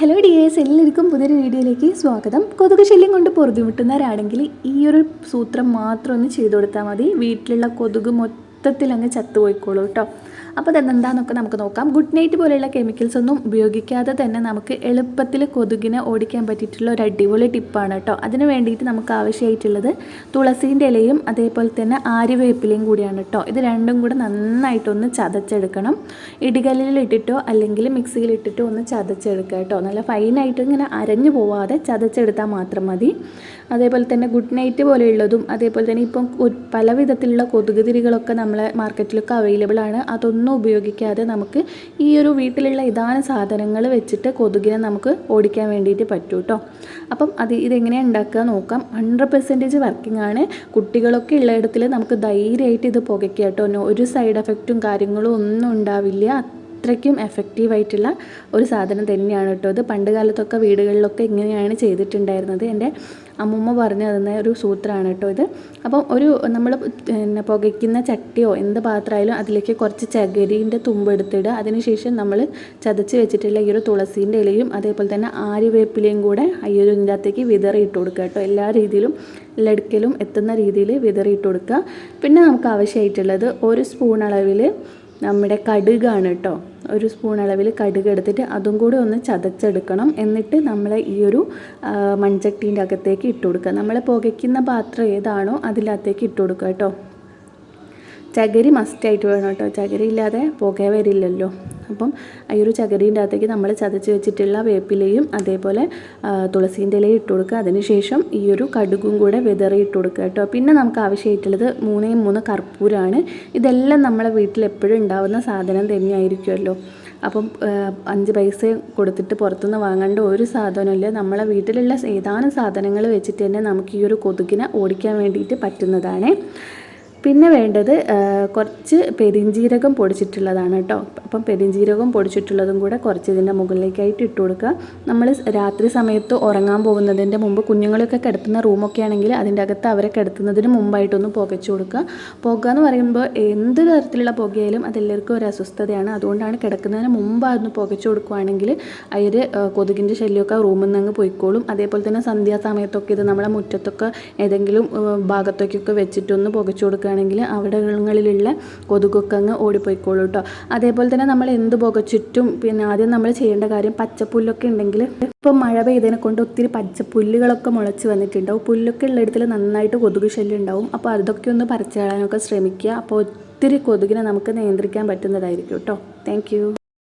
Hello dears, എല്ലാവർക്കും പുതിയൊരു വീഡിയോയിലേക്ക് സ്വാഗതം. കൊതുക് ശല്യം കൊണ്ട് പൊറുതിമുട്ടുന്നവരാണെങ്കിൽ ഈ ഒരു സൂത്രം മാത്രം ഒന്ന് ചെയ്തു കൊടുത്താൽ മതി. വീട്ടിലുള്ള കൊതുക് മൊത്തത്തിൽ അങ്ങ് ചത്തുപോയിക്കോളൂ കേട്ടോ. അപ്പോൾ അതെന്താണെന്നൊക്കെ നമുക്ക് നോക്കാം. ഗുഡ് നൈറ്റ് പോലെയുള്ള കെമിക്കൽസ് ഒന്നും ഉപയോഗിക്കാതെ തന്നെ നമുക്ക് എളുപ്പത്തിൽ കൊതുകിനെ ഓടിക്കാൻ പറ്റിയിട്ടുള്ള ഒരു അടിപൊളി ടിപ്പാണ് കേട്ടോ. അതിന് വേണ്ടിയിട്ട് നമുക്ക് ആവശ്യമായിട്ടുള്ളത് തുളസീൻ്റെ ഇലയും അതേപോലെ തന്നെ ആര്യവേപ്പിലയും കൂടിയാണ് കേട്ടോ. ഇത് രണ്ടും കൂടെ നന്നായിട്ടൊന്ന് ചതച്ചെടുക്കണം. ഇടികല്ലിൽ ഇട്ടിട്ടോ അല്ലെങ്കിൽ മിക്സിയിൽ ഇട്ടിട്ടോ ഒന്ന് ചതച്ചെടുക്കുക കേട്ടോ. നല്ല ഫൈനായിട്ട് ഇങ്ങനെ അരഞ്ഞു പോവാതെ ചതച്ചെടുത്താൽ മാത്രം മതി. അതേപോലെ തന്നെ ഗുഡ് നൈറ്റ് പോലെയുള്ളതും അതേപോലെ തന്നെ ഇപ്പം പല വിധത്തിലുള്ള കൊതുക് തിരികളൊക്കെ നമ്മളെ മാർക്കറ്റിലൊക്കെ അവൈലബിൾ ആണ്. അതൊന്നും ഉപയോഗിക്കാതെ നമുക്ക് ഈ ഒരു വീട്ടിലുള്ള ഇതാണ് സാധനങ്ങൾ വെച്ചിട്ട് കൊതുകിനെ നമുക്ക് ഓടിക്കാൻ വേണ്ടിയിട്ട് പറ്റും കേട്ടോ. അപ്പം ഇതെങ്ങനെയാണ് ഉണ്ടാക്കുക നോക്കാം. 100% വർക്കിംഗ് ആണ്. കുട്ടികളൊക്കെ ഉള്ളയിടത്തിൽ നമുക്ക് ധൈര്യമായിട്ട് ഇത് പുകയ്ക്കുക കേട്ടോ. ഒരു സൈഡ് എഫക്റ്റും കാര്യങ്ങളും ഒന്നും ഉണ്ടാവില്ല. അത്രയ്ക്കും എഫക്റ്റീവായിട്ടുള്ള ഒരു സാധനം തന്നെയാണ് കേട്ടോ. ഇത് പണ്ട് കാലത്തൊക്കെ വീടുകളിലൊക്കെ ഇങ്ങനെയാണ് ചെയ്തിട്ടുണ്ടായിരുന്നത്. എൻ്റെ അമ്മൂമ്മ പറഞ്ഞു തന്ന ഒരു സൂത്രമാണ് കേട്ടോ ഇത്. അപ്പം നമ്മൾ പുകയ്ക്കുന്ന ചട്ടിയോ എന്ത് പാത്രമായാലും അതിലേക്ക് കുറച്ച് ചകിരീൻ്റെ തുമ്പ് എടുത്തിടുക. അതിനുശേഷം നമ്മൾ ചതച്ച് വെച്ചിട്ടുള്ള ഈ ഒരു തുളസീൻ്റെ ഇലയും അതേപോലെ തന്നെ ആര്യവേപ്പിലയും കൂടെ ഈ ഒരു ഇതിനകത്തേക്ക് വിതറിയിട്ട് കൊടുക്കുക കേട്ടോ. എല്ലാ രീതിയിലും ലടുക്കലും എത്തുന്ന രീതിയിൽ വിതറിയിട്ട് കൊടുക്കുക. പിന്നെ നമുക്ക് ആവശ്യമായിട്ടുള്ളത് 1 സ്പൂൺ അളവിൽ നമ്മുടെ കടുകാണ് കേട്ടോ. 1 സ്പൂൺ അളവിൽ കടുക് എടുത്തിട്ട് അതും കൂടി ഒന്ന് ചതച്ചെടുക്കണം. എന്നിട്ട് നമ്മൾ ഈ ഒരു മൺചട്ടീൻ്റെ അകത്തേക്ക് ഇട്ട് കൊടുക്കുക. നമ്മൾ പുകയ്ക്കുന്ന പാത്രം ഏതാണോ അതിനകത്തേക്ക് ഇട്ട് കൊടുക്കുക കേട്ടോ. ചകിരി മസ്റ്റായിട്ട് വേണം കേട്ടോ. ചകിരി ഇല്ലാതെ പുക വരില്ലല്ലോ. അപ്പം ഈ ഒരു ചകിരീൻ്റെ അകത്തേക്ക് നമ്മൾ ചതച്ച് വെച്ചിട്ടുള്ള വേപ്പിലയും അതേപോലെ തുളസീൻ്റെ ഇലയും ഇട്ട് കൊടുക്കുക. അതിനുശേഷം ഈ ഒരു കടുകും കൂടെ വിതറി ഇട്ട് കൊടുക്കുക കേട്ടോ. പിന്നെ നമുക്ക് ആവശ്യമായിട്ടുള്ളത് 3 കർപ്പൂരമാണ്. ഇതെല്ലാം നമ്മളെ വീട്ടിൽ എപ്പോഴും ഉണ്ടാവുന്ന സാധനം തന്നെയായിരിക്കുമല്ലോ. അപ്പം 5 പൈസ കൊടുത്തിട്ട് പുറത്തുനിന്ന് വാങ്ങേണ്ട ഒരു സാധനമില്ല. നമ്മളെ വീട്ടിലുള്ള ഏതാനും സാധനങ്ങൾ വെച്ചിട്ട് തന്നെ നമുക്ക് ഈ ഒരു കൊതുകിനെ ഓടിക്കാൻ വേണ്ടിയിട്ട് പറ്റുന്നതാണ്. പിന്നെ വേണ്ടത് കുറച്ച് പെരിഞ്ജീരകം പൊടിച്ചിട്ടുള്ളതാണ് കേട്ടോ. അപ്പം പെരിഞ്ജീരകം പൊടിച്ചിട്ടുള്ളതും കൂടെ കുറച്ച് ഇതിൻ്റെ മുകളിലേക്കായിട്ട് ഇട്ട് കൊടുക്കുക. നമ്മൾ രാത്രി സമയത്ത് ഉറങ്ങാൻ പോകുന്നതിൻ്റെ മുമ്പ് കുഞ്ഞുങ്ങളൊക്കെ കിടത്തുന്ന റൂമൊക്കെ ആണെങ്കിൽ അതിൻ്റെ അകത്ത് അവരെ കിടത്തുന്നതിന് മുമ്പായിട്ടൊന്ന് പുകച്ചു കൊടുക്കുക. പുക എന്ന് പറയുമ്പോൾ എന്ത് തരത്തിലുള്ള പുകയായാലും അതെല്ലാവർക്കും ഒരു അസ്വസ്ഥതയാണ്. അതുകൊണ്ടാണ് കിടക്കുന്നതിന് മുമ്പ് അതൊന്ന് പുകച്ചു കൊടുക്കുകയാണെങ്കിൽ അവർ കൊതുകിൻ്റെ ശല്യമൊക്കെ റൂമിൽ നിന്ന് അങ്ങ് പോയിക്കോളും. അതേപോലെ തന്നെ സന്ധ്യാസമയത്തൊക്കെ ഇത് നമ്മളെ മുറ്റത്തൊക്കെ ഏതെങ്കിലും ഭാഗത്തേക്കൊക്കെ വെച്ചിട്ടൊന്ന് പുകച്ചു കൊടുക്കുക ണെങ്കിൽ അവിടങ്ങളിലുള്ള കൊതുകൊക്കെ അങ്ങ് ഓടിപ്പോയിക്കോളൂ കേട്ടോ. അതേപോലെ തന്നെ നമ്മൾ എന്ത് പുകച്ചിട്ടും പിന്നെ ആദ്യം നമ്മൾ ചെയ്യേണ്ട കാര്യം പച്ചപ്പുല്ലൊക്കെ ഉണ്ടെങ്കിൽ ഇപ്പം മഴ പെയ്തതിനെ കൊണ്ട് ഒത്തിരി പച്ചപ്പുല്ലുകളൊക്കെ മുളച്ച് വന്നിട്ടുണ്ടാവും. പുല്ലൊക്കെ ഉള്ളിടത്തിൽ നന്നായിട്ട് കൊതുക് ശല്യം ഉണ്ടാവും. അപ്പോൾ അതൊക്കെ ഒന്ന് പറിച്ചു കളയാനൊക്കെ ശ്രമിക്കുക. അപ്പോൾ ഒത്തിരി കൊതുകിനെ നമുക്ക് നിയന്ത്രിക്കാൻ പറ്റുന്നതായിരിക്കും കേട്ടോ. താങ്ക്